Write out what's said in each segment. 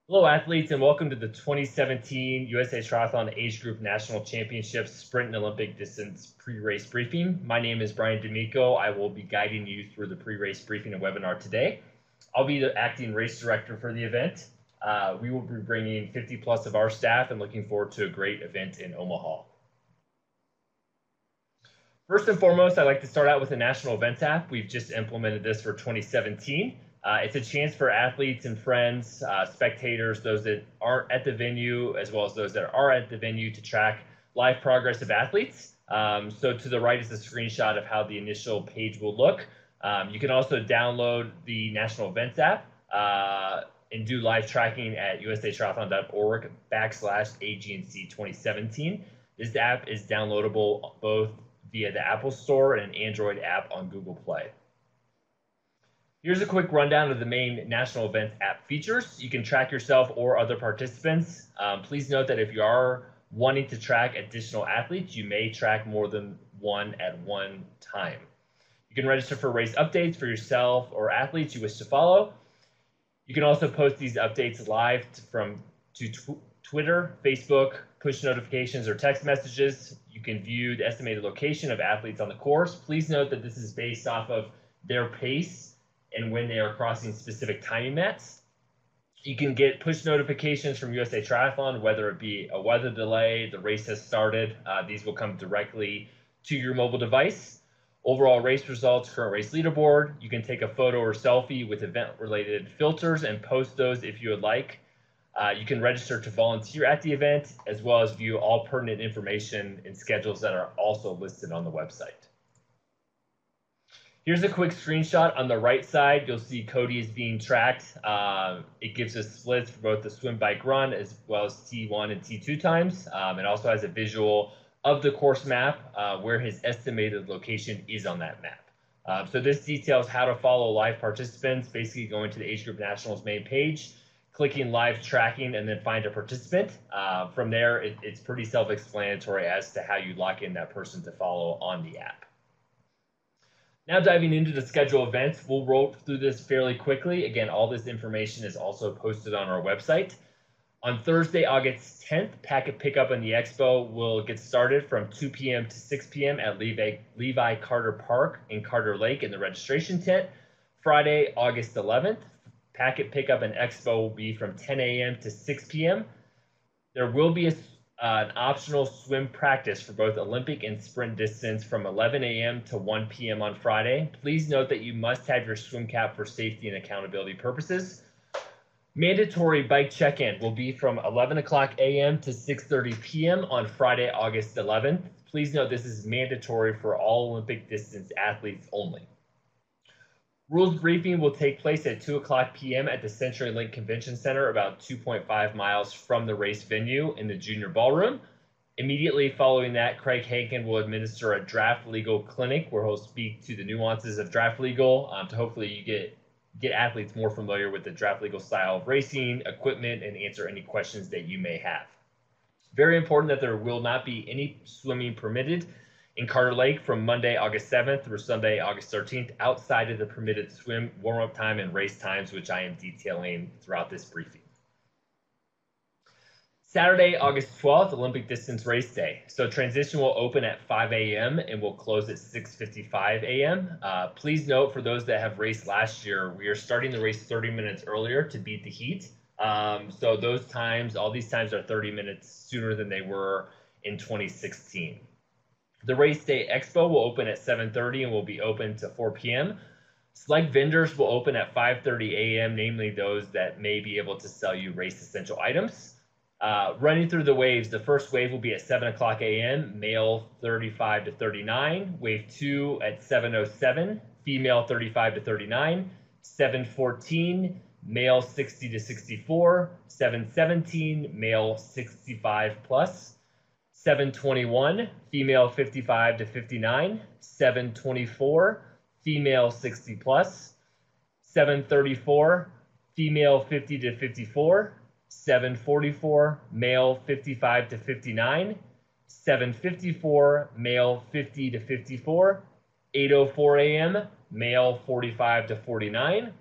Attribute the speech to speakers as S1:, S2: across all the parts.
S1: Hello, athletes, and welcome to the 2017 USA Triathlon Age Group National Championships Sprint and Olympic Distance pre-race briefing. My name is Brian D'Amico. I will be guiding you through the pre-race briefing and webinar today. I'll be the acting race director for the event. We will be bringing 50 plus of our staff and looking forward to a great event in Omaha. First and foremost, I'd like to start out with the National Events app. We've just implemented this for 2017. It's a chance for athletes and friends, spectators, those that aren't at the venue, as well as those that are at the venue, to track live progress of athletes. So to the right is a screenshot of how the initial page will look. You can also download the National Events app and do live tracking at usatriathlon.org/AGNC 2017. This app is downloadable both via the Apple Store and an Android app on Google Play. Here's a quick rundown of the main National Events app features. You can track yourself or other participants. Please note that if you are wanting to track additional athletes, you may track more than one at one time. You can register for race updates for yourself or athletes you wish to follow. You can also post these updates live to Twitter, Facebook, push notifications, or text messages. You can view the estimated location of athletes on the course. Please note that this is based off of their pace and when they are crossing specific timing mats. You can get push notifications from USA Triathlon, whether it be a weather delay, the race has started. These will come directly to your mobile device. Overall race results, current race leaderboard. You can take a photo or selfie with event-related filters and post those if you would like. You can register to volunteer at the event, as well as view all pertinent information and schedules that are also listed on the website. Here's a quick screenshot. On the right side, you'll see Cody is being tracked. It gives us splits for both the swim, bike, run, as well as T1 and T2 times. It also has a visual of the course map where his estimated location is on that map. So this details how to follow live participants, basically going to the Age Group Nationals main page, clicking live tracking, and then find a participant. From there, it's pretty self-explanatory as to how you lock in that person to follow on the app. Now diving into the schedule events, we'll roll through this fairly quickly. Again, all this information is also posted on our website. On Thursday, August 10th, packet pickup in the expo will get started from 2 p.m. to 6 p.m. at Levi Carter Park in Carter Lake in the registration tent. Friday, August 11th, packet pickup and expo will be from 10 a.m. to 6 p.m. There will be an optional swim practice for both Olympic and sprint distance from 11 a.m. to 1 p.m. on Friday. Please note that you must have your swim cap for safety and accountability purposes. Mandatory bike check-in will be from 11 o'clock a.m. to 6:30 p.m. on Friday, August 11th. Please note this is mandatory for all Olympic distance athletes only. Rules briefing will take place at 2 o'clock p.m. at the CenturyLink Convention Center, about 2.5 miles from the race venue in the junior ballroom. Immediately following that, Craig Hankin will administer a draft legal clinic where he'll speak to the nuances of draft legal to hopefully you get athletes more familiar with the draft legal style of racing, equipment, and answer any questions that you may have. Very important that there will not be any swimming permitted in Carter Lake from Monday, August 7th through Sunday, August 13th, outside of the permitted swim, warm-up time, and race times, which I am detailing throughout this briefing. Saturday, August 12th, Olympic distance race day. So transition will open at 5 a.m. and will close at 6:55 a.m. Please note, for those that have raced last year, we are starting the race 30 minutes earlier to beat the heat. So those times, all these times are 30 minutes sooner than they were in 2016. The race day expo will open at 7:30 and will be open to 4 p.m. Select vendors will open at 5:30 a.m., namely those that may be able to sell you race essential items. Running through the waves, the first wave will be at 7 o'clock a.m., male 35 to 39. Wave 2 at 7:07, female 35 to 39. 7:14, male 60 to 64. 7:17, male 65 plus. 7:21, female 55 to 59. 7:24, female 60 plus. 7:34, female 50 to 54. 7:44, male 55 to 59. 7:54, male 50 to 54. 8:04 a.m., male 45 to 49.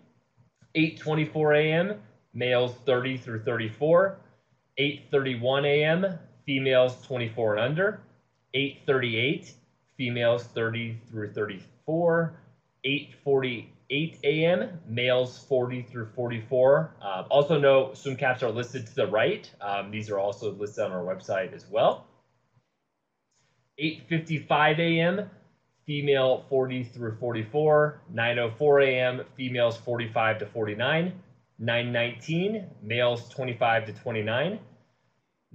S1: 8:24 a.m., males 30 through 34, 8:31 a.m., females 24 and under, 8:38, females 30 through 34, 8:48 a.m., males 40 through 44. Also note, swim caps are listed to the right. These are also listed on our website as well. 8:55 a.m., female 40 through 44, 9:04 a.m., females 45 to 49, 9:19, males 25 to 29,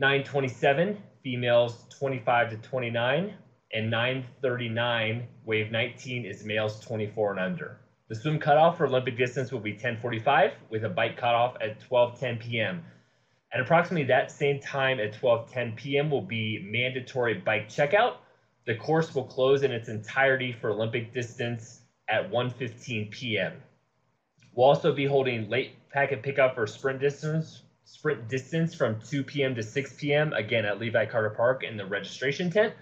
S1: 9:27, females 25 to 29, and 9:39, wave 19, is males 24 and under. The swim cutoff for Olympic distance will be 10:45 with a bike cutoff at 12:10 p.m. At approximately that same time at 12:10 p.m. will be mandatory bike checkout. The course will close in its entirety for Olympic distance at 1:15 p.m. We'll also be holding late packet pickup for sprint distance from 2 p.m. to 6 p.m. again at Levi Carter Park in the registration tent.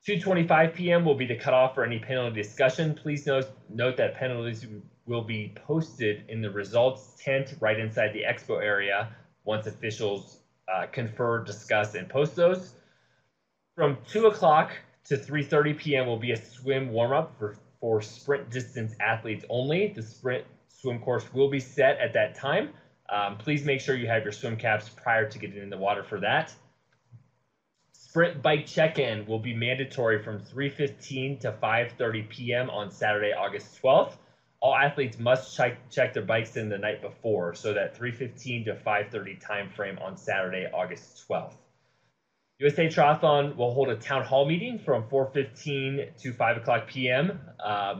S1: 2:25 p.m. will be the cutoff for any penalty discussion. Please note that penalties will be posted in the results tent right inside the expo area once officials confer, discuss, and post those. From 2 o'clock to 3:30 p.m. will be a swim warm-up for sprint distance athletes only. The sprint swim course will be set at that time. Please make sure you have your swim caps prior to getting in the water for that. Sprint bike check-in will be mandatory from 3:15 to 5:30 p.m. on Saturday, August 12th. All athletes must check their bikes in the night before, so that 3:15 to 5:30 time frame on Saturday, August 12th. USA Triathlon will hold a town hall meeting from 4:15 to 5 o'clock p.m.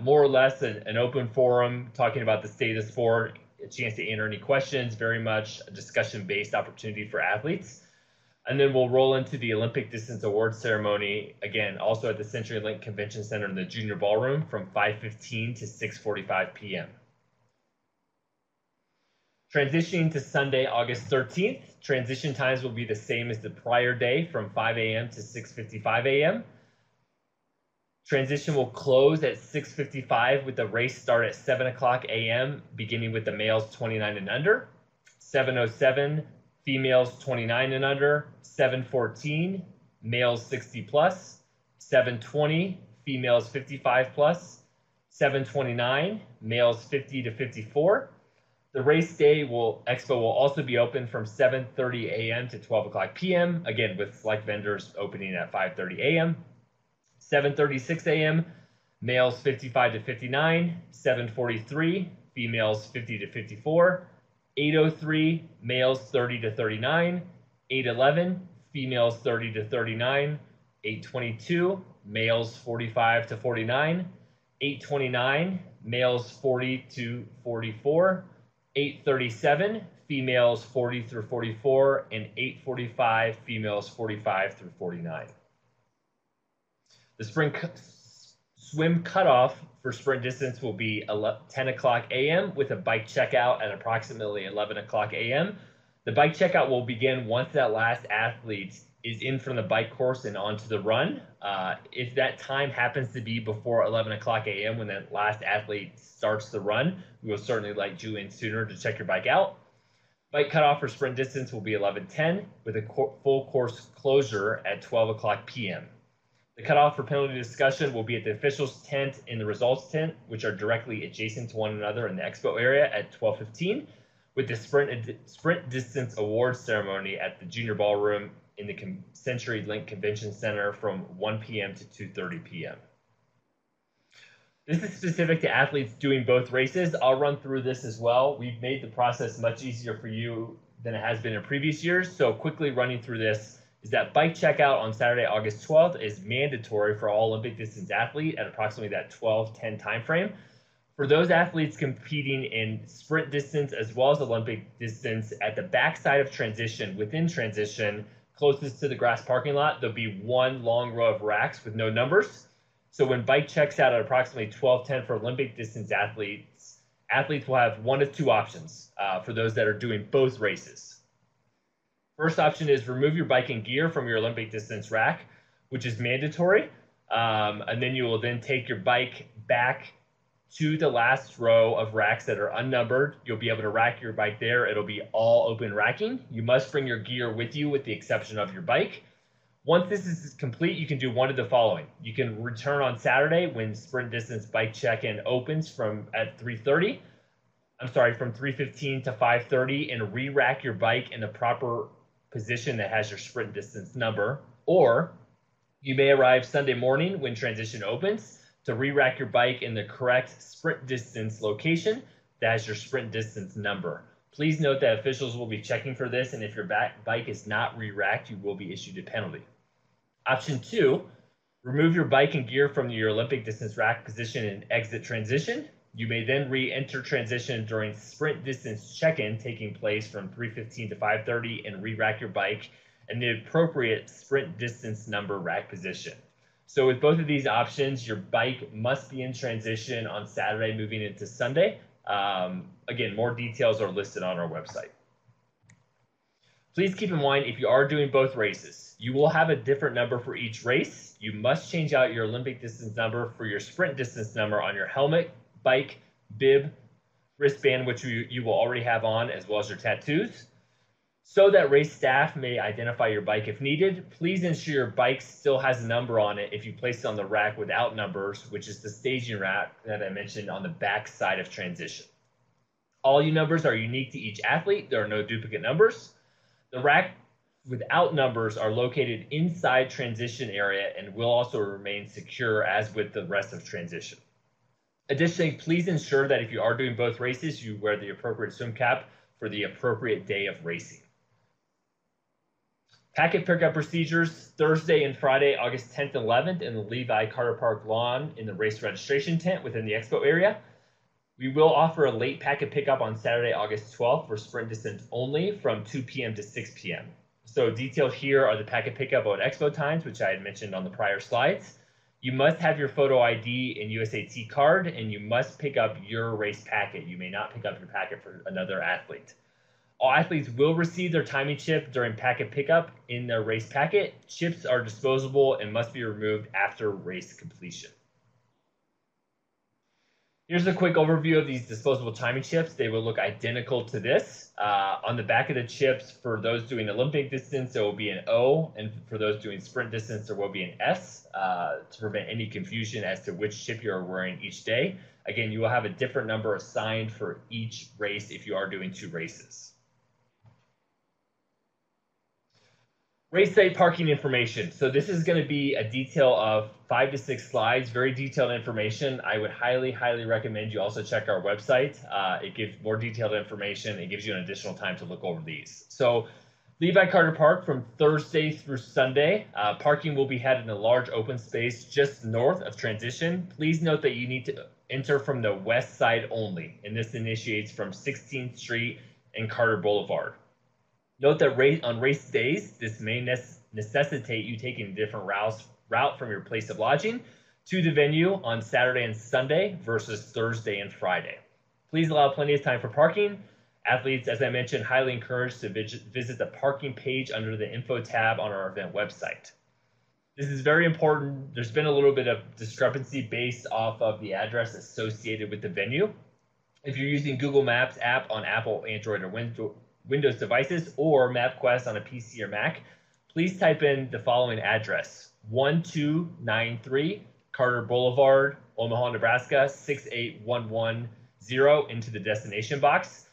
S1: More or less an open forum talking about the state of the sport, a chance to answer any questions, very much a discussion-based opportunity for athletes. And then we'll roll into the Olympic Distance Awards ceremony, again, also at the CenturyLink Convention Center in the Junior Ballroom from 5:15 to 6:45 p.m. Transitioning to Sunday, August 13th, transition times will be the same as the prior day from 5 a.m. to 6:55 a.m. Transition will close at 6:55 with the race start at 7 o'clock a.m., beginning with the males 29 and under. 7:07, females 29 and under. 7:14, males 60 plus. 7:20, females 55 plus. 7:29, males 50 to 54. The race day expo will also be open from 7:30 a.m. to 12 o'clock p.m. Again, with select vendors opening at 5:30 a.m. 7:36 a.m. males 55 to 59. 7:43 females 50 to 54. 8:03 males 30 to 39. 8:11 females 30 to 39. 8:22 males 45 to 49. 8:29 males 40 to 44. 8:37 females 40 through 44, and 8:45 females 45 through 49. The swim cutoff for sprint distance will be 10 o'clock a.m. with a bike checkout at approximately 11 o'clock a.m. The bike checkout will begin once that last athlete is in from the bike course and onto the run. If that time happens to be before 11 o'clock a.m. when that last athlete starts the run, we will certainly let you in sooner to check your bike out. Bike cutoff for sprint distance will be 11:10 with a full course closure at 12 o'clock p.m. The cutoff for penalty discussion will be at the officials tent and the results tent, which are directly adjacent to one another in the expo area at 12:15, with the sprint distance awards ceremony at the Junior Ballroom in the CenturyLink Convention Center from 1 p.m. to 2:30 p.m. This is specific to athletes doing both races. I'll run through this as well. We've made the process much easier for you than it has been in previous years. So quickly running through this is that bike checkout on Saturday, August 12th is mandatory for all Olympic distance athlete at approximately that 12:10 time frame. For those athletes competing in sprint distance as well as Olympic distance, at the backside of transition, within transition, closest to the grass parking lot, there'll be one long row of racks with no numbers. So when bike checks out at approximately 12:10 for Olympic distance athletes will have one of two options for those that are doing both races. First option is remove your bike and gear from your Olympic distance rack, which is mandatory. And then you will then take your bike back to the last row of racks that are unnumbered. You'll be able to rack your bike there. It'll be all open racking. You must bring your gear with you with the exception of your bike. Once this is complete, you can do one of the following. You can return on Saturday when sprint distance bike check-in opens from 3:30. From 3:15 to 5:30 and re-rack your bike in the proper position that has your sprint distance number. Or you may arrive Sunday morning when transition opens to re-rack your bike in the correct sprint distance location that has your sprint distance number. Please note that officials will be checking for this, and if your bike is not re-racked, you will be issued a penalty. Option 2, remove your bike and gear from your Olympic distance rack position and exit transition. You may then re-enter transition during sprint distance check-in taking place from 3:15 to 5:30 and re-rack your bike in the appropriate sprint distance number rack position. So with both of these options, your bike must be in transition on Saturday moving into Sunday. Again, more details are listed on our website. Please keep in mind, if you are doing both races, you will have a different number for each race. You must change out your Olympic distance number for your sprint distance number on your helmet, bike, bib, wristband, which you will already have on, as well as your tattoos. So that race staff may identify your bike if needed, please ensure your bike still has a number on it if you place it on the rack without numbers, which is the staging rack that I mentioned on the back side of transition. All your numbers are unique to each athlete. There are no duplicate numbers. The rack without numbers are located inside transition area and will also remain secure as with the rest of transition. Additionally, please ensure that if you are doing both races, you wear the appropriate swim cap for the appropriate day of racing. Packet pickup procedures Thursday and Friday, August 10th and 11th in the Levi Carter Park lawn in the race registration tent within the expo area. We will offer a late packet pickup on Saturday, August 12th for sprint distance only from 2 p.m. to 6 p.m. So detailed here are the packet pickup on expo times, which I had mentioned on the prior slides. You must have your photo ID and USAT card, and you must pick up your race packet. You may not pick up your packet for another athlete. All athletes will receive their timing chip during packet pickup in their race packet. Chips are disposable and must be removed after race completion. Here's a quick overview of these disposable timing chips. They will look identical to this. On the back of the chips, for those doing Olympic distance, there will be an O, and for those doing sprint distance, there will be an S to prevent any confusion as to which chip you are wearing each day. Again, you will have a different number assigned for each race if you are doing 2 races. Race site parking information. So this is going to be a detail of 5 to 6 slides, very detailed information. I would highly recommend you also check our website. It gives more detailed information. It gives you an additional time to look over these. So Levi Carter Park from Thursday through Sunday. Parking will be had in a large open space just north of transition. Please note that you need to enter from the west side only, and this initiates from 16th Street and Carter Boulevard. Note that on race days, this may necessitate you taking a different route from your place of lodging to the venue on Saturday and Sunday versus Thursday and Friday. Please allow plenty of time for parking. Athletes, as I mentioned, highly encouraged to visit the parking page under the info tab on our event website. This is very important. There's been a little bit of discrepancy based off of the address associated with the venue. If you're using Google Maps app on Apple, Android, or Windows devices, or MapQuest on a PC or Mac, please type in the following address: 1293 Carter Boulevard, Omaha, Nebraska 68110 into the destination box.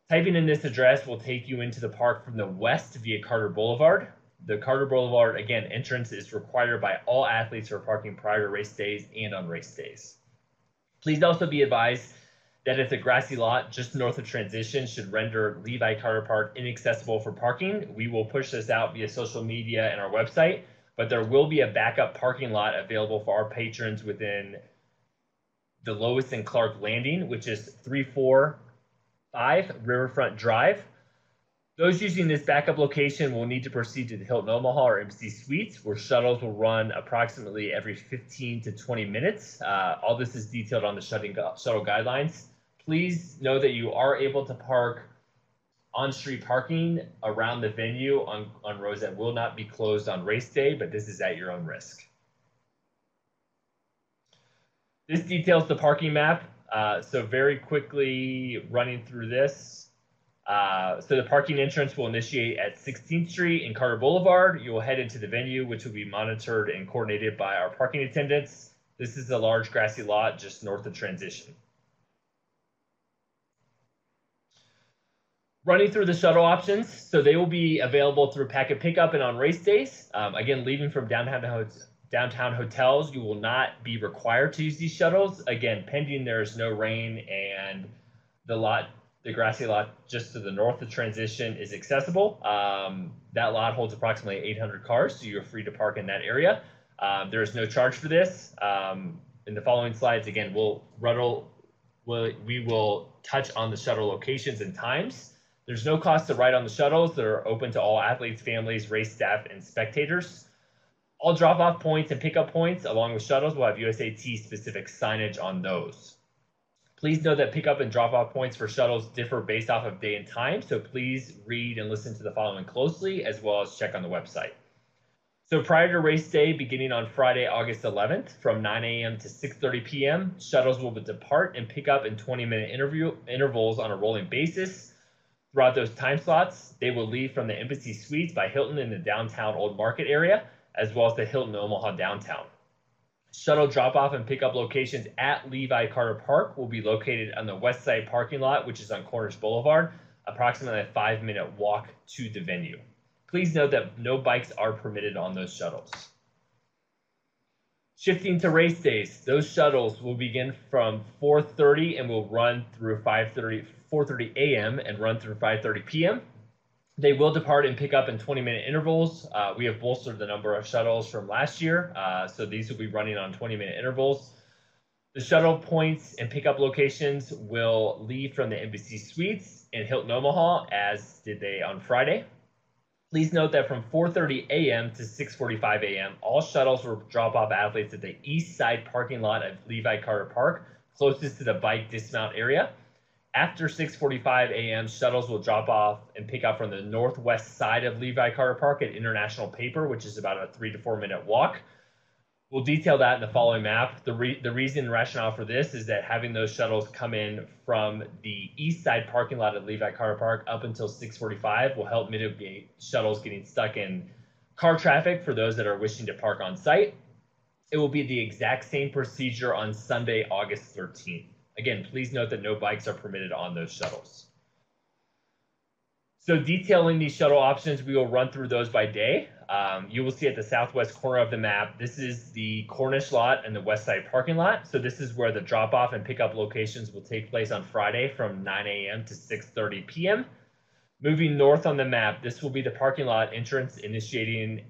S1: Typing in this address will take you into the park from the west via Carter Boulevard. The Carter Boulevard, again, entrance is required by all athletes who are parking prior to race days and on race days. Please also be advised that if the grassy lot just north of transition should render Levi Carter Park inaccessible for parking, we will push this out via social media and our website, but there will be a backup parking lot available for our patrons within the Lois and Clark Landing, which is 345 Riverfront Drive. Those using this backup location will need to proceed to the Hilton Omaha or MC Suites, where shuttles will run approximately every 15 to 20 minutes. All this is detailed on the shuttle guidelines. Please know that you are able to park on-street parking around the venue on roads that will not be closed on race day, but this is at your own risk. This details the parking map. So very quickly running through this. So the parking entrance will initiate at 16th Street and Carter Boulevard. You will head into the venue, which will be monitored and coordinated by our parking attendants. This is a large grassy lot just north of Transition. Running through the shuttle options, so they will be available through packet pickup and on race days. Again, leaving from downtown hotels, you will not be required to use these shuttles. Again, pending there is no rain and the grassy lot just to the north of Transition is accessible. That lot holds approximately 800 cars, so you're free to park in that area. There is no charge for this. In the following slides, again, we will touch on the shuttle locations and times. There's no cost to ride on the shuttles. They're open to all athletes, families, race staff, and spectators. All drop-off points and pickup points, along with shuttles, will have USAT-specific signage on those. Please know that pickup and drop-off points for shuttles differ based off of day and time, so please read and listen to the following closely, as well as check on the website. So prior to race day, beginning on Friday, August 11th, from 9 a.m. to 6:30 p.m., shuttles will depart and pick up in 20-minute intervals on a rolling basis. Throughout those time slots, they will leave from the Embassy Suites by Hilton in the downtown Old Market area, as well as the Hilton Omaha downtown. Shuttle drop-off and pickup locations at Levi Carter Park will be located on the west side parking lot, which is on Cornish Boulevard, approximately a 5-minute walk to the venue. Please note that no bikes are permitted on those shuttles. Shifting to race days, those shuttles will begin from 4:30 and will run through 4:30 a.m. and run through 5:30 p.m. They will depart and pick up in 20-minute intervals. We have bolstered the number of shuttles from last year, so these will be running on 20-minute intervals. The shuttle points and pickup locations will leave from the Embassy Suites in Hilton Omaha, as did they on Friday. Please note that from 4:30 a.m. to 6:45 a.m., all shuttles will drop off athletes at the east side parking lot of Levi Carter Park, closest to the bike dismount area. After 6:45 a.m., shuttles will drop off and pick up from the northwest side of Levi Carter Park at International Paper, which is about a 3 to 4 minute walk. We'll detail that in the following map. The reason and rationale for this is that having those shuttles come in from the east side parking lot at Levi Carter Park up until 6:45 will help mitigate shuttles getting stuck in car traffic for those that are wishing to park on site. It will be the exact same procedure on Sunday, August 13th. Again, please note that no bikes are permitted on those shuttles. So detailing these shuttle options, we will run through those by day. You will see at the southwest corner of the map, this is the Cornish lot and the west side parking lot. So this is where the drop-off and pickup locations will take place on Friday from 9 a.m. to 6:30 p.m. Moving north on the map, this will be the parking lot entrance initiating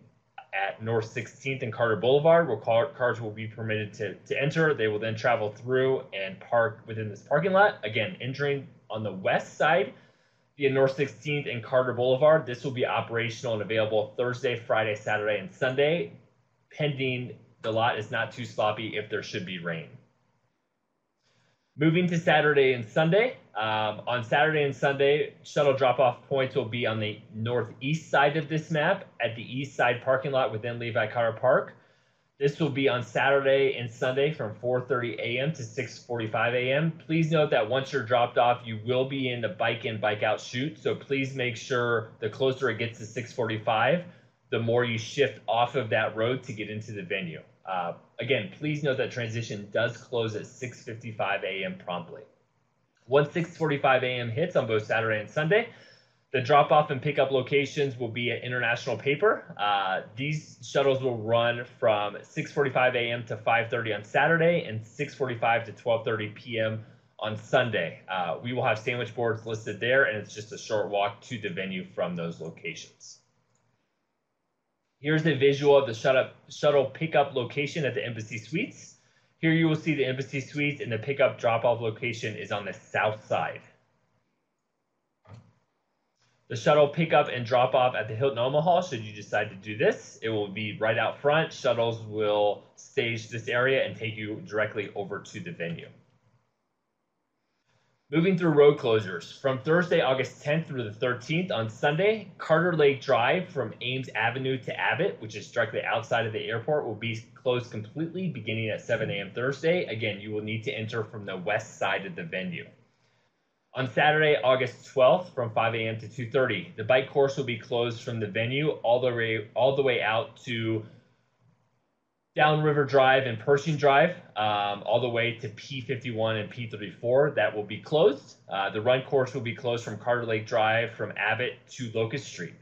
S1: at North 16th and Carter Boulevard, where cars will be permitted to enter. They will then travel through and park within this parking lot. Again, entering on the west side via North 16th and Carter Boulevard. This will be operational and available Thursday, Friday, Saturday, and Sunday, pending the lot is not too sloppy if there should be rain. Moving to Saturday and Sunday. On Saturday and Sunday, shuttle drop-off points will be on the northeast side of this map at the east side parking lot within Levi Carter Park. This will be on Saturday and Sunday from 4:30 a.m. to 6:45 a.m. Please note that once you're dropped off, you will be in the bike in, bike out chute. So please make sure the closer it gets to 6:45, the more you shift off of that road to get into the venue. Again, please note that transition does close at 6:55 a.m. promptly. Once 6:45 a.m. hits on both Saturday and Sunday, the drop-off and pickup locations will be at International Paper. These shuttles will run from 6:45 a.m. to 5:30 on Saturday and 6:45 to 12:30 p.m. on Sunday. We will have sandwich boards listed there, and it's just a short walk to the venue from those locations. Here's a visual of the shuttle pickup location at the Embassy Suites. Here you will see the Embassy Suites, and the pickup drop-off location is on the south side. The shuttle pickup and drop-off at the Hilton Omaha, should you decide to do this, it will be right out front. Shuttles will stage this area and take you directly over to the venue. Moving through road closures. From Thursday, August 10th through the 13th on Sunday, Carter Lake Drive from Ames Avenue to Abbott, which is directly outside of the airport, will be closed completely beginning at 7 a.m. Thursday. Again, you will need to enter from the west side of the venue. On Saturday, August 12th from 5 a.m. to 2:30, the bike course will be closed from the venue all the way out to Downriver Drive and Pershing Drive, all the way to P51 and P34. That will be closed. The run course will be closed from Carter Lake Drive from Abbott to Locust Street.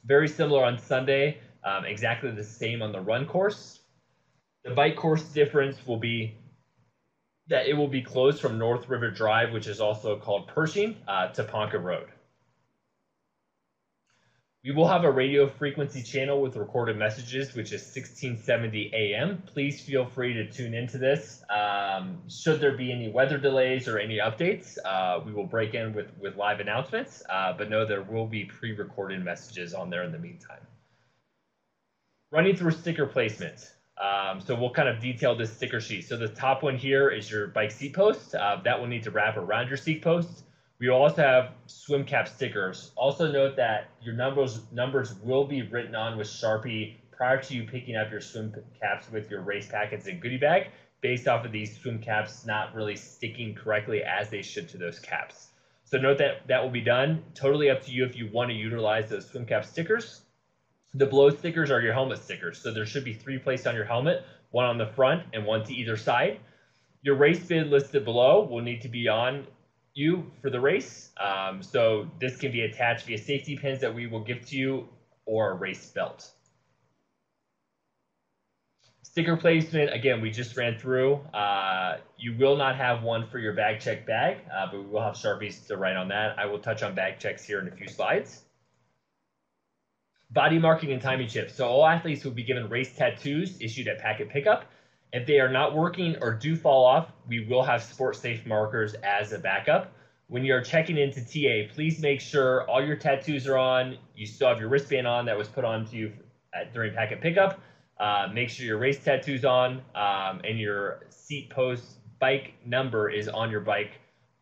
S1: Very similar on Sunday, exactly the same on the run course. The bike course difference will be that it will be closed from North River Drive, which is also called Pershing, to Ponca Road. We will have a radio frequency channel with recorded messages, which is 1670 AM. Please feel free to tune into this. Should there be any weather delays or any updates, we will break in with live announcements, but know there will be pre-recorded messages on there in the meantime. Running through sticker placement. So we'll kind of detail this sticker sheet. So the top one here is your bike seat post. That will need to wrap around your seat post. We also have swim cap stickers. Also note that your numbers will be written on with Sharpie prior to you picking up your swim caps with your race packets and goodie bag, based off of these swim caps not really sticking correctly as they should to those caps. So note that that will be done. Totally up to you if you want to utilize those swim cap stickers. The blow stickers are your helmet stickers. So there should be 3 placed on your helmet, 1 on the front and 1 to either side. Your race bid listed below will need to be on you for the race. So this can be attached via safety pins that we will give to you or a race belt. Sticker placement, again, we just ran through. You will not have one for your bag check bag, but we will have Sharpies to write on that. I will touch on bag checks here in a few slides. Body marking and timing chips. So all athletes will be given race tattoos issued at packet pickup. If they are not working or do fall off, we will have sport safe markers as a backup. When you're checking into TA, please make sure all your tattoos are on. You still have your wristband on that was put on to you during packet pickup. Make sure your race tattoo's on, and your seat post bike number is on your bike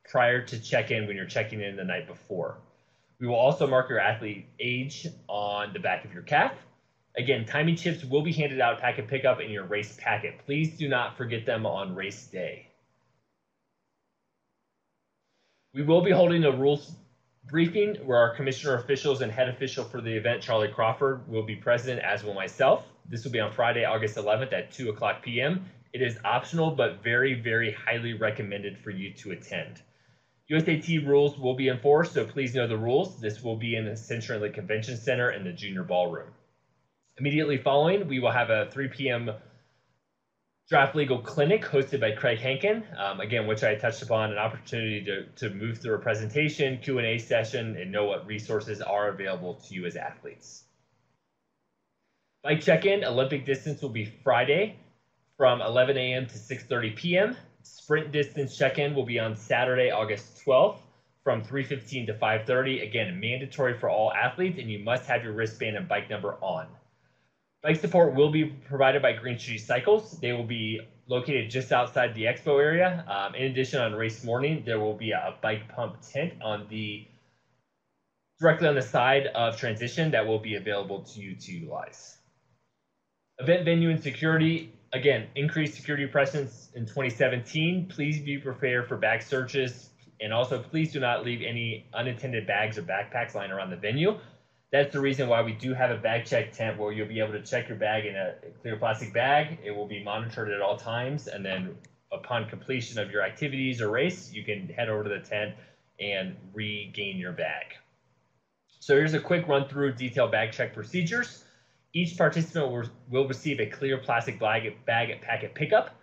S1: prior to check-in when you're checking in the night before. We will also mark your athlete age on the back of your calf. Again, timing chips will be handed out at packet pickup in your race packet. Please do not forget them on race day. We will be holding a rules briefing where our commissioner officials and head official for the event, Charlie Crawford, will be present, as will myself. This will be on Friday, August 11th at 2:00 p.m. It is optional, but very, very highly recommended for you to attend. USAT rules will be enforced, so please know the rules. This will be in the CENTURYLINK Convention Center in the junior ballroom. Immediately following, we will have a 3 p.m. draft legal clinic hosted by Craig Hankin, again, which I touched upon, an opportunity to move through a presentation, Q&A session, and know what resources are available to you as athletes. Bike check-in, Olympic distance will be Friday from 11 a.m. to 6:30 p.m. Sprint distance check-in will be on Saturday, August 12th from 3:15 to 5:30. Again, mandatory for all athletes, and you must have your wristband and bike number on. Bike support will be provided by Green Street Cycles. They will be located just outside the expo area. In addition, on race morning, there will be a bike pump tent directly on the side of transition that will be available to you to utilize. Event venue and security. Again, increased security presence in 2017. Please be prepared for bag searches, and also please do not leave any unattended bags or backpacks lying around the venue. That's the reason why we do have a bag check tent where you'll be able to check your bag in a clear plastic bag. It will be monitored at all times, and then upon completion of your activities or race, you can head over to the tent and regain your bag. So here's a quick run through detailed bag check procedures. Each participant will receive a clear plastic bag at packet pickup.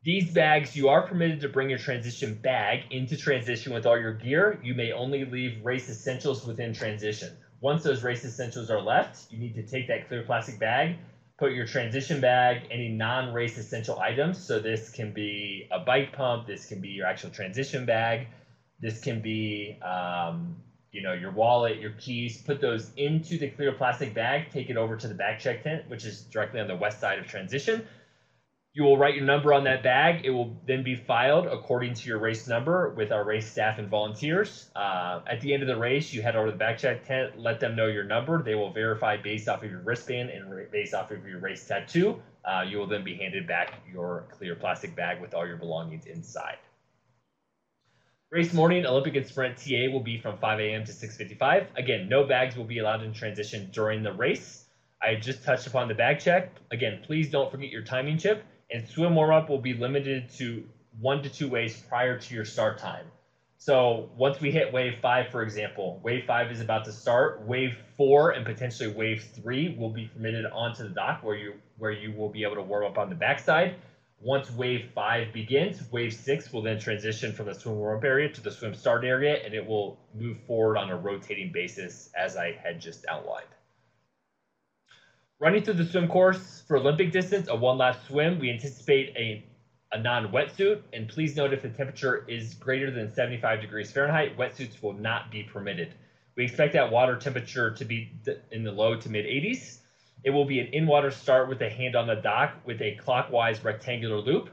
S1: These bags, you are permitted to bring your transition bag into transition with all your gear. You may only leave race essentials within transition. Once those race essentials are left, you need to take that clear plastic bag, put your transition bag, any non-race essential items. So this can be a bike pump, this can be your actual transition bag, this can be your wallet, your keys. Put those into the clear plastic bag, take it over to the bag check tent, which is directly on the west side of transition. You will write your number on that bag. It will then be filed according to your race number with our race staff and volunteers. At the end of the race, you head over to the back check tent, let them know your number. They will verify based off of your wristband and based off of your race tattoo. You will then be handed back your clear plastic bag with all your belongings inside. Race morning, Olympic and Sprint TA will be from 5 a.m. to 6:55. Again, no bags will be allowed in transition during the race. I just touched upon the bag check. Again, please don't forget your timing chip. And swim warm-up will be limited to 1 to 2 waves prior to your start time. So once we hit wave 5, for example, wave 5 is about to start. Wave 4 and potentially wave 3 will be permitted onto the dock where you will be able to warm up on the backside. Once wave 5 begins, wave 6 will then transition from the swim warm-up area to the swim start area, and it will move forward on a rotating basis as I had just outlined. Running through the swim course for Olympic distance, a one-lap swim, we anticipate a non-wetsuit. And please note if the temperature is greater than 75 degrees Fahrenheit, wetsuits will not be permitted. We expect that water temperature to be in the low to mid 80s. It will be an in-water start with a hand on the dock with a clockwise rectangular loop.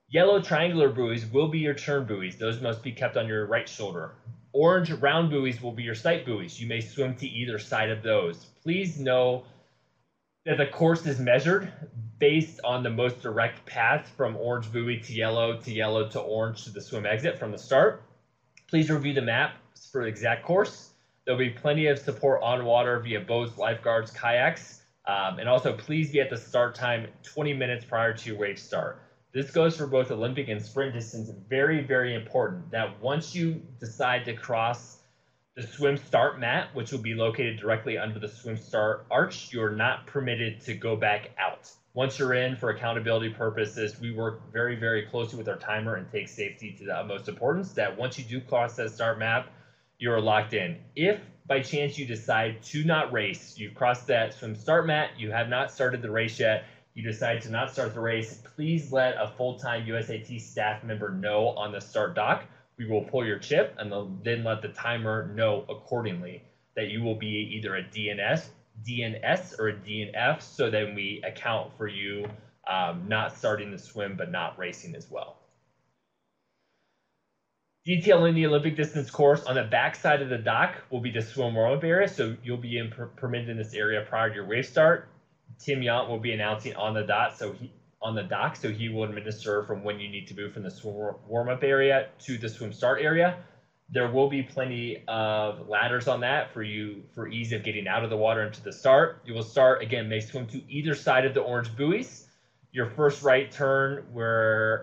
S1: Yellow triangular buoys will be your turn buoys. Those must be kept on your right shoulder. Orange round buoys will be your sight buoys. You may swim to either side of those. Please know that the course is measured based on the most direct path from orange buoy to yellow to orange to the swim exit from the start. Please review the map for the exact course. There'll be plenty of support on water via boats, lifeguards, kayaks, and also please be at the start time 20 minutes prior to your wave start. This goes for both Olympic and sprint distance. Very, very important that once you decide to cross the swim start mat, which will be located directly under the swim start arch, you're not permitted to go back out. Once you're in, for accountability purposes, we work very, very closely with our timer and take safety to the utmost importance that once you do cross that start map, you're locked in. If by chance you decide to not race, you've crossed that swim start mat, you have not started the race yet, you decide to not start the race, please let a full-time USAT staff member know on the start dock. We will pull your chip and then let the timer know accordingly that you will be either a DNS or a DNF, so then we account for you not starting the swim but not racing as well. Detailing the Olympic distance course on the back side of the dock will be the swim warm-up area, so you'll be permitted in this area prior to your wave start. Tim Yount will be announcing on the dock, so he will administer from when you need to move from the swim warm-up area to the swim start area. There will be plenty of ladders on that for you for ease of getting out of the water into the start. You will start, again, may swim to either side of the orange buoys. Your first right turn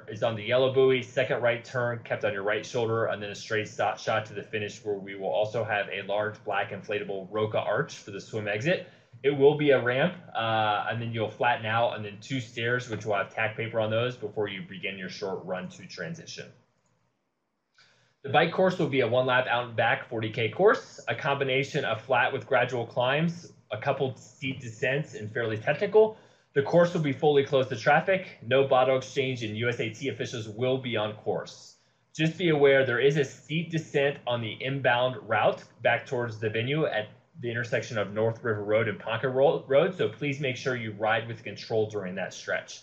S1: is on the yellow buoy, second right turn kept on your right shoulder, and then a straight shot to the finish where we will also have a large black inflatable Roca arch for the swim exit. It will be a ramp, and then you'll flatten out, and then 2 stairs, which will have tack paper on those before you begin your short run to transition. The bike course will be a 1-lap out and back 40K course, a combination of flat with gradual climbs, a couple steep descents, and fairly technical. The course will be fully closed to traffic. No bottle exchange, and USAT officials will be on course. Just be aware there is a steep descent on the inbound route back towards the venue at the intersection of North River Road and Ponca Road, so please make sure you ride with control during that stretch.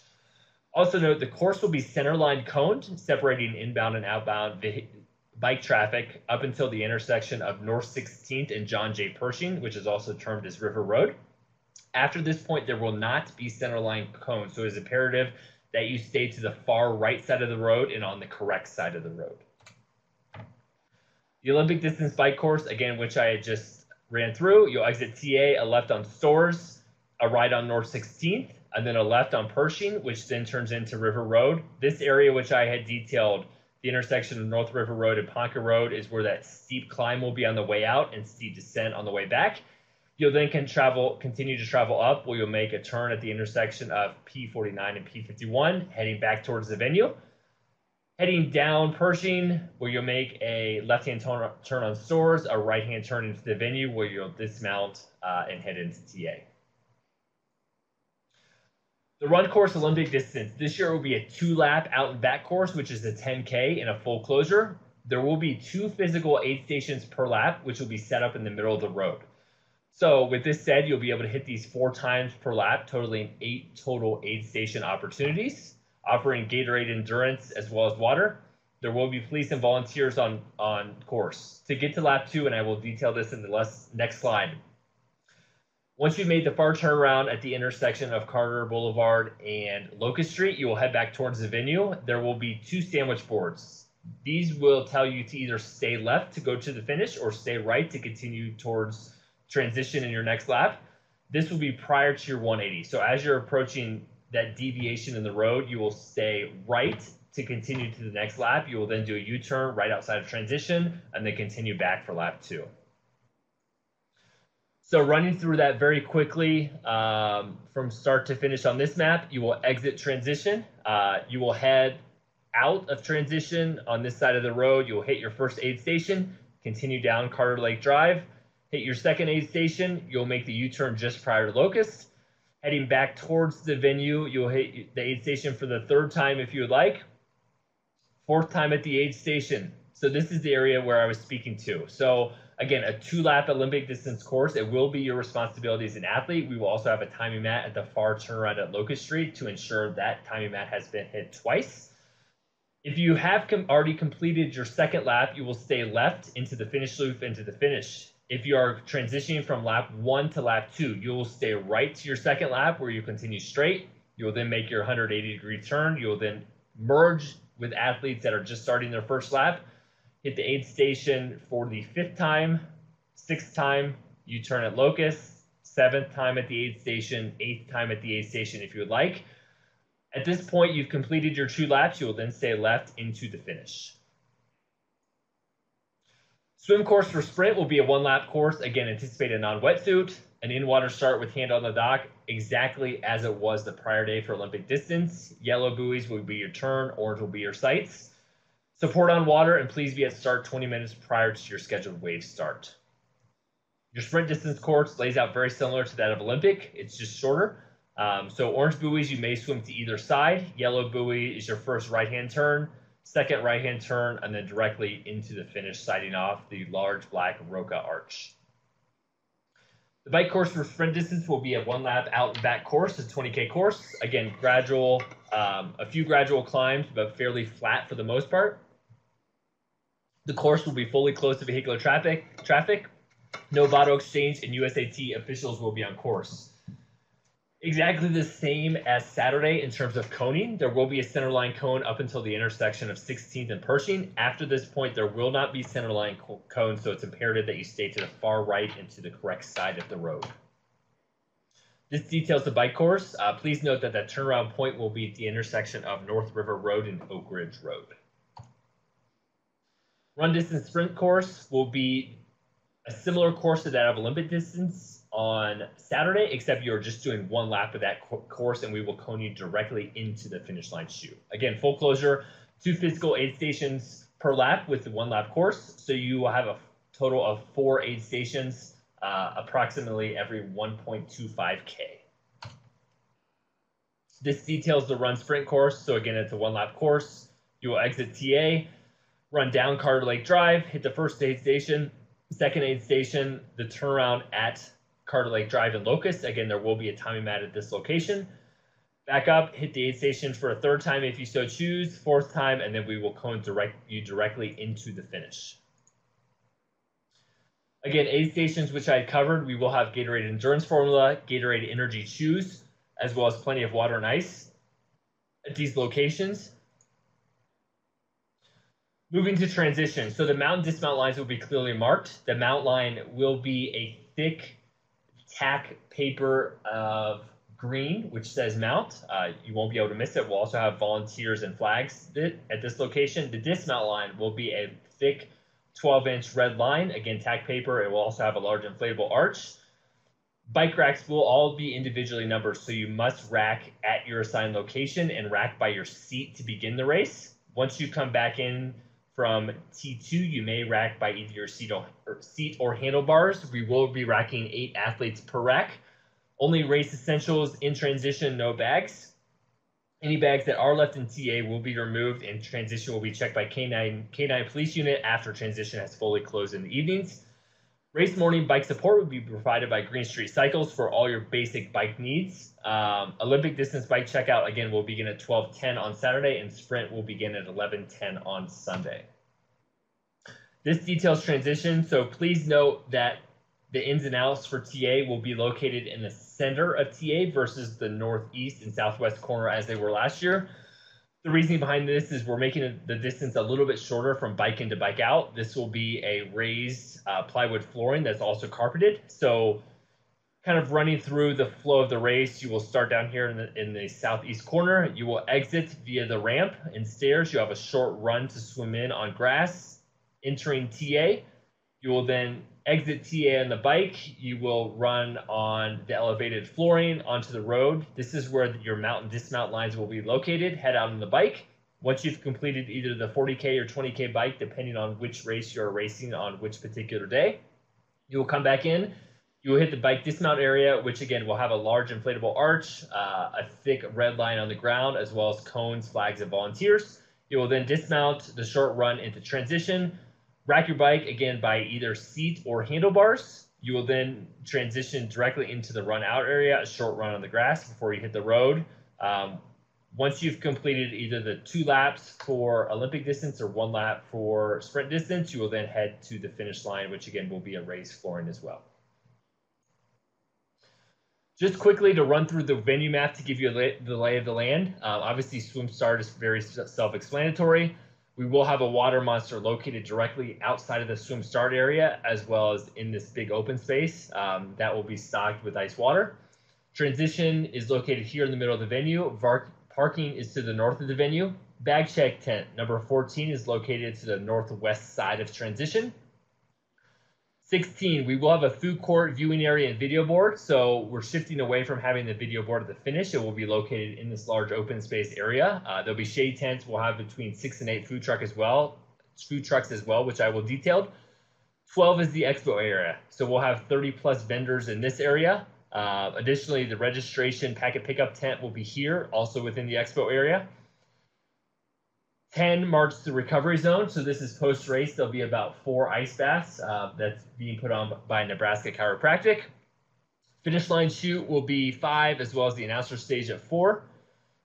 S1: Also note the course will be centerline coned, separating inbound and outbound bike traffic up until the intersection of North 16th and John J. Pershing, which is also termed as River Road. After this point, there will not be centerline cones, so it is imperative that you stay to the far right side of the road and on the correct side of the road. The Olympic distance bike course, again, which I had just ran through, you'll exit TA, a left on Stores, a right on North 16th, and then a left on Pershing, which then turns into River Road. This area, which I had detailed, the intersection of North River Road and Ponca Road, is where that steep climb will be on the way out and steep descent on the way back. You'll then continue to travel up, where you'll make a turn at the intersection of P49 and P51, heading back towards the venue. Heading down Pershing, where you'll make a left-hand turn on Stores, a right-hand turn into the venue, where you'll dismount and head into TA. The run course Olympic distance. This year will be a 2-lap out and back course, which is a 10K in a full closure. There will be 2 physical aid stations per lap, which will be set up in the middle of the road. So with this said, you'll be able to hit these 4 times per lap, totaling 8 total aid station opportunities. offering Gatorade endurance as well as water. There will be police and volunteers on course. To get to lap 2, and I will detail this in the next slide. Once you've made the far turnaround at the intersection of Carter Boulevard and Locust Street, you will head back towards the venue. There will be 2 sandwich boards. These will tell you to either stay left to go to the finish or stay right to continue towards transition in your next lap. This will be prior to your 180. So as you're approaching that deviation in the road, you will stay right to continue to the next lap. You will then do a U-turn right outside of transition and then continue back for lap 2. So running through that very quickly, from start to finish on this map, you will exit transition. You will head out of transition on this side of the road. You'll hit your first aid station, continue down Carter Lake Drive, hit your second aid station. You'll make the U-turn just prior to Locust. Heading back towards the venue, you'll hit the aid station for the 3rd time if you would like. 4th time at the aid station. So this is the area where I was speaking to. So again, a 2-lap Olympic distance course. It will be your responsibility as an athlete. We will also have a timing mat at the far turnaround at Locust Street to ensure that timing mat has been hit twice. If you have already completed your 2nd lap, you will stay left into the finish loop into the finish. If you are transitioning from lap 1 to lap 2, you will stay right to your 2nd lap where you continue straight. You will then make your 180-degree turn. You will then merge with athletes that are just starting their 1st lap. Hit the aid station for the 5th time, 6th time, U-turn at Locust, 7th time at the aid station, 8th time at the aid station if you would like. At this point, you've completed your 2 laps. You will then stay left into the finish. Swim course for sprint will be a 1-lap course. Again, anticipate a non-wetsuit, an in-water start with hand on the dock, exactly as it was the prior day for Olympic distance. Yellow buoys will be your turn, orange will be your sights. Support on water, and please be at start 20 minutes prior to your scheduled wave start. Your sprint distance course lays out very similar to that of Olympic. It's just shorter. So orange buoys, you may swim to either side. Yellow buoy is your first right-hand turn, 2nd right-hand turn, and then directly into the finish, sighting off the large black Roca arch. The bike course for sprint distance will be a 1-lap out and back course, a 20K course. Again, gradual, a few gradual climbs, but fairly flat for the most part. The course will be fully closed to vehicular traffic. No Votto Exchange and USAT officials will be on course. Exactly the same as Saturday in terms of coning. There will be a centerline cone up until the intersection of 16th and Pershing. After this point, there will not be centerline cones, so it's imperative that you stay to the far right and to the correct side of the road. This details the bike course. Please note that that turnaround point will be at the intersection of North River Road and Oak Ridge Road. Run distance sprint course will be a similar course to that of Olympic distance on Saturday, except you're just doing 1 lap of that course, and we will cone you directly into the finish line chute. Again, full closure, 2 physical aid stations per lap with the 1-lap course. So you will have a total of 4 aid stations, approximately every 1.25K. This details the run sprint course. So again, it's a 1-lap course. You will exit TA, run down Carter Lake Drive, hit the first aid station, 2nd aid station, the turnaround at Carter Lake Drive and Locust. Again, there will be a timing mat at this location. Back up, hit the aid station for a 3rd time if you so choose, 4th time, and then we will cone you directly into the finish. Again, aid stations, which I covered, we will have Gatorade Endurance Formula, Gatorade Energy Chews, as well as plenty of water and ice at these locations. Moving to transition. So the mount and dismount lines will be clearly marked. The mount line will be a thick tack paper of green, which says mount. You won't be able to miss it. We'll also have volunteers and flags at this location. The dismount line will be a thick 12-inch red line, again, tack paper. It will also have a large inflatable arch. Bike racks will all be individually numbered, so you must rack at your assigned location and rack by your seat to begin the race. Once you come back in from T2, you may rack by either your seat or handlebars. We will be racking 8 athletes per rack. Only race essentials in transition, no bags. Any bags that are left in TA will be removed, and transition will be checked by K9 police unit after transition has fully closed in the evenings. Race morning bike support would be provided by Green Street Cycles for all your basic bike needs. Olympic distance bike checkout, again, will begin at 12:10 on Saturday, and sprint will begin at 11:10 on Sunday. This details transition, so please note that the ins and outs for TA will be located in the center of TA versus the northeast and southwest corner as they were last year. The reasoning behind this is we're making the distance a little bit shorter from bike in to bike out. This will be a raised plywood flooring that's also carpeted. So kind of running through the flow of the race, you will start down here in the southeast corner. You will exit via the ramp and stairs. You have a short run to swim in on grass, entering TA. You will then exit TA on the bike. You will run on the elevated flooring onto the road. This is where your mount and dismount lines will be located. Head out on the bike. Once you've completed either the 40K or 20K bike, depending on which race you're racing on which particular day, you will come back in. You will hit the bike dismount area, which again will have a large inflatable arch, a thick red line on the ground, as well as cones, flags, and volunteers. You will then dismount the short run into transition. Rack your bike, again, by either seat or handlebars. You will then transition directly into the run out area, a short run on the grass before you hit the road. Once you've completed either the 2 laps for Olympic distance or 1 lap for sprint distance, you will then head to the finish line, which again will be a raised flooring as well. Just quickly to run through the venue map to give you the lay of the land. Obviously, swim start is very self-explanatory. We will have a water monster located directly outside of the swim start area, as well as in this big open space that will be stocked with ice water. Transition is located here in the middle of the venue. Parking is to the north of the venue. Bag check tent number 14 is located to the northwest side of transition. 16, we will have a food court, viewing area, and video board. So we're shifting away from having the video board at the finish. It will be located in this large open space area. There'll be shade tents. We'll have between 6 and 8 food trucks as well, which I will detail. 12 is the expo area. So we'll have 30 plus vendors in this area. Additionally, the registration packet pickup tent will be here, also within the expo area. 10 marks the recovery zone. So this is post-race. There'll be about 4 ice baths that's being put on by Nebraska Chiropractic. Finish line shoot will be 5, as well as the announcer stage at 4.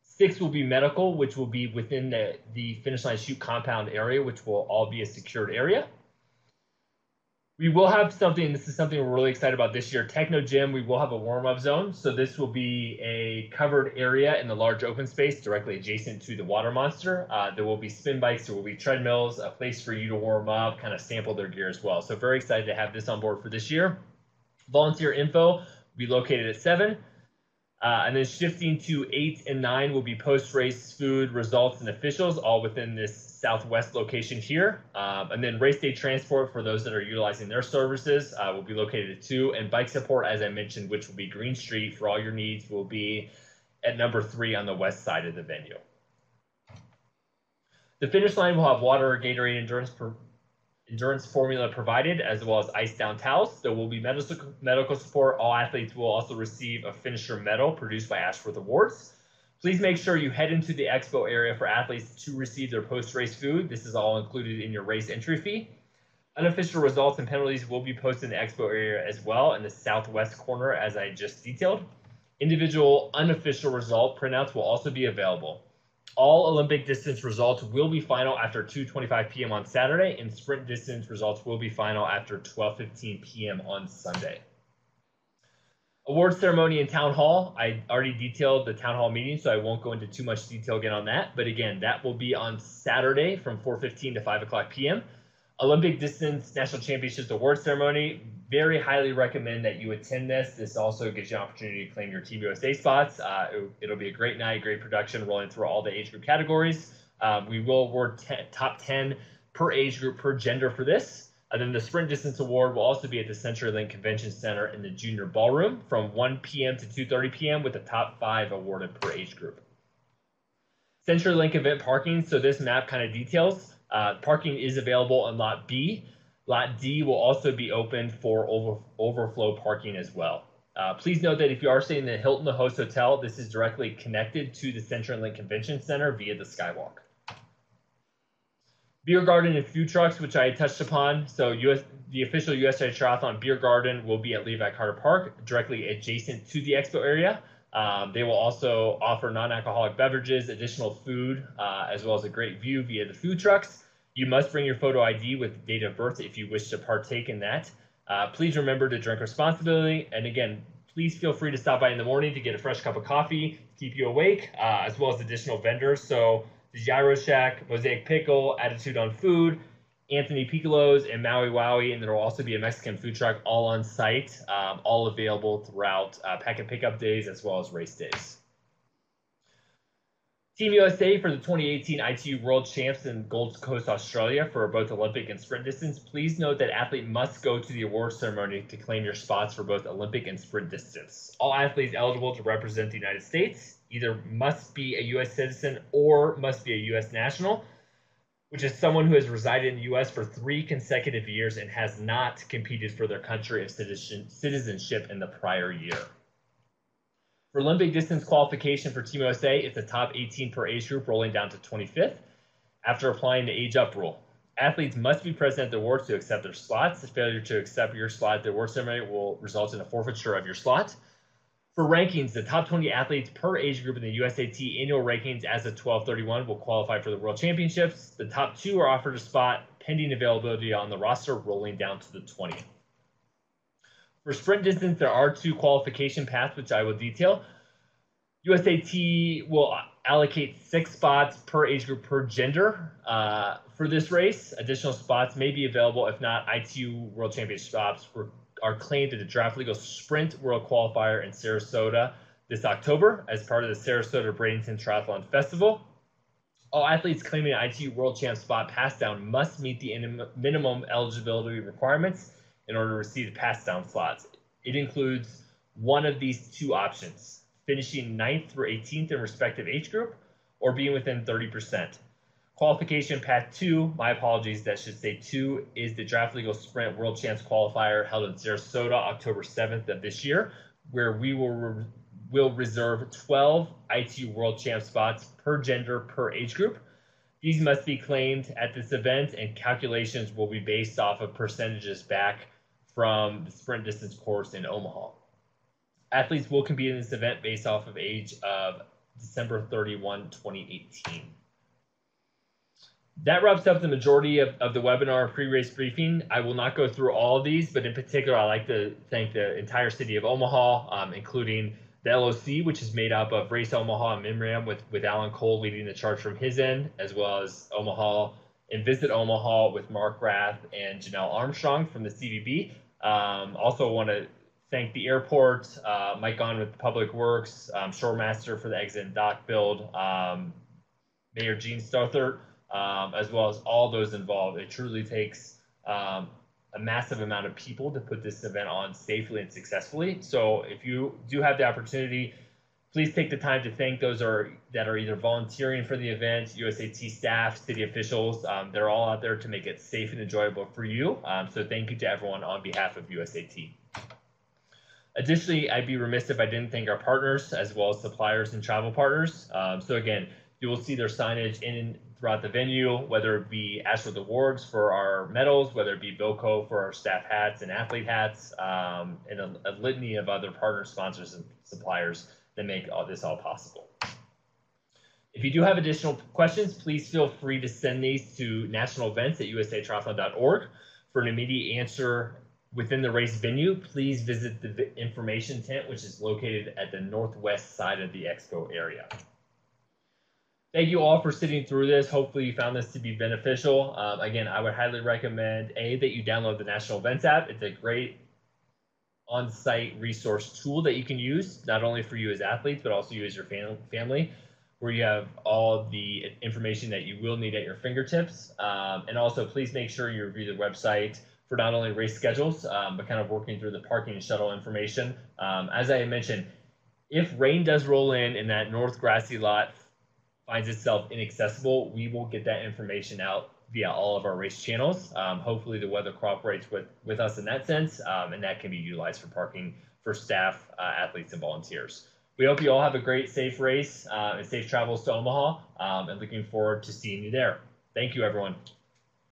S1: 6 will be medical, which will be within the finish line shoot compound area, which will all be a secured area. We will have something, this is something we're really excited about this year, Techno Gym. We will have a warm-up zone. So this will be a covered area in the large open space directly adjacent to the water monster. There will be spin bikes, there will be treadmills, a place for you to warm up, kind of sample their gear as well. So very excited to have this on board for this year. Volunteer info will be located at 7. And then shifting to 8 and 9 will be post-race food, results, and officials, all within this southwest location here. And then race day transport for those that are utilizing their services will be located at 2. And bike support, as I mentioned, which will be Green Street for all your needs, will be at number 3 on the west side of the venue. The finish line will have water, Gatorade, endurance formula provided, as well as ice down towels. There will be medical support. All athletes will also receive a finisher medal produced by Ashworth Awards. Please make sure you head into the expo area for athletes to receive their post-race food. This is all included in your race entry fee. Unofficial results and penalties will be posted in the expo area as well in the southwest corner, as I just detailed. Individual unofficial result printouts will also be available. All Olympic distance results will be final after 2:25 p.m. on Saturday, and sprint distance results will be final after 12:15 p.m. on Sunday. Awards ceremony and town hall. I already detailed the town hall meeting, so I won't go into too much detail again on that. But again, that will be on Saturday from 4:15 to 5 o'clock p.m. Olympic distance national championships award ceremony. Very highly recommend that you attend this. This also gives you an opportunity to claim your Team USA spots. It'll be a great night, great production, rolling through all the age group categories. We will award top 10 per age group, per gender for this. And then the Sprint Distance Award will also be at the CenturyLink Convention Center in the Junior Ballroom from 1 p.m. to 2:30 p.m. with the top 5 awarded per age group. CenturyLink event parking. So this map kind of details. Parking is available on Lot B. Lot D will also be open for overflow parking as well. Please note that if you are staying in the Hilton, the host hotel, this is directly connected to the CenturyLink Convention Center via the Skywalk. Beer garden and food trucks, which I touched upon. So the official USA Triathlon beer garden will be at Levi Carter Park, directly adjacent to the expo area. They will also offer non-alcoholic beverages, additional food, as well as a great view via the food trucks. You must bring your photo ID with date of birth if you wish to partake in that. Please remember to drink responsibly. And again, please feel free to stop by in the morning to get a fresh cup of coffee, keep you awake, as well as additional vendors. So the Gyro Shack, Mosaic Pickle, Attitude on Food, Anthony Piccolo's, and Maui Wowie, and there will also be a Mexican food truck all on site, all available throughout packet pickup days as well as race days. Team USA for the 2018 ITU World Champs in Gold Coast, Australia for both Olympic and sprint distance. Please note that athlete must go to the award ceremony to claim your spots for both Olympic and sprint distance. All athletes eligible to represent the United States either must be a U.S. citizen or must be a U.S. national, which is someone who has resided in the U.S. for 3 consecutive years and has not competed for their country of citizenship in the prior year. For Olympic distance qualification for Team USA, it's the top 18 per age group rolling down to 25th after applying the age up rule. Athletes must be present at the awards to accept their slots. Failure to accept your slot at the award ceremony will result in a forfeiture of your slot. For rankings, the top 20 athletes per age group in the USAT annual rankings as of 12/31 will qualify for the World Championships. The top 2 are offered a spot pending availability on the roster rolling down to the 20th. For sprint distance, there are 2 qualification paths, which I will detail. USAT will allocate 6 spots per age group per gender for this race. Additional spots may be available if not. ITU World Championship spots are claimed at the Draft Legal Sprint World Qualifier in Sarasota this October as part of the Sarasota Bradenton Triathlon Festival. All athletes claiming an ITU World Champ spot pass down must meet the minimum eligibility requirements in order to receive pass down slots. It includes one of these 2 options: finishing 9th through 18th in respective age group, or being within 30%. Qualification path 2, my apologies, that should say 2, is the Draft Legal Sprint World Champs qualifier held in Sarasota October 7th of this year, where we will reserve 12 ITU World Champ spots per gender per age group. These must be claimed at this event, and calculations will be based off of percentages back from the sprint distance course in Omaha. Athletes will compete in this event based off of age of December 31, 2018. That wraps up the majority of the webinar pre-race briefing. I will not go through all of these, but in particular, I'd like to thank the entire city of Omaha, including the LOC, which is made up of Race Omaha and Mimram, with Alan Cole leading the charge from his end, as well as Omaha and Visit Omaha with Mark Rath and Janelle Armstrong from the CVB. Also want to thank the airport, Mike Gahn with Public Works, Shoremaster for the exit and dock build, Mayor Gene Stothert, as well as all those involved. It truly takes a massive amount of people to put this event on safely and successfully. So if you do have the opportunity, please take the time to thank those that are either volunteering for the event, USAT staff, city officials. They're all out there to make it safe and enjoyable for you. So thank you to everyone on behalf of USAT. Additionally, I'd be remiss if I didn't thank our partners as well as suppliers and travel partners. So again, you will see their signage in and throughout the venue, whether it be Ashworth Awards for our medals, whether it be Bilco for our staff hats and athlete hats, and a litany of other partner sponsors and suppliers that make this all possible. If you do have additional questions, please feel free to send these to nationalevents@usatriathlon.org. For an immediate answer within the race venue, please visit the information tent, which is located at the northwest side of the expo area. Thank you all for sitting through this. Hopefully you found this to be beneficial. Again, I would highly recommend that you download the National Events app. It's a great on-site resource tool that you can use, not only for you as athletes, but also you as your family, where you have all the information that you will need at your fingertips. And also, please make sure you review the website for not only race schedules, but kind of working through the parking and shuttle information. As I mentioned, if rain does roll in and that north grassy lot finds itself inaccessible, we will get that information out via all of our race channels. Hopefully the weather cooperates with us in that sense, and that can be utilized for parking for staff, athletes, and volunteers. We hope you all have a great, safe race and safe travels to Omaha, and looking forward to seeing you there. Thank you, everyone.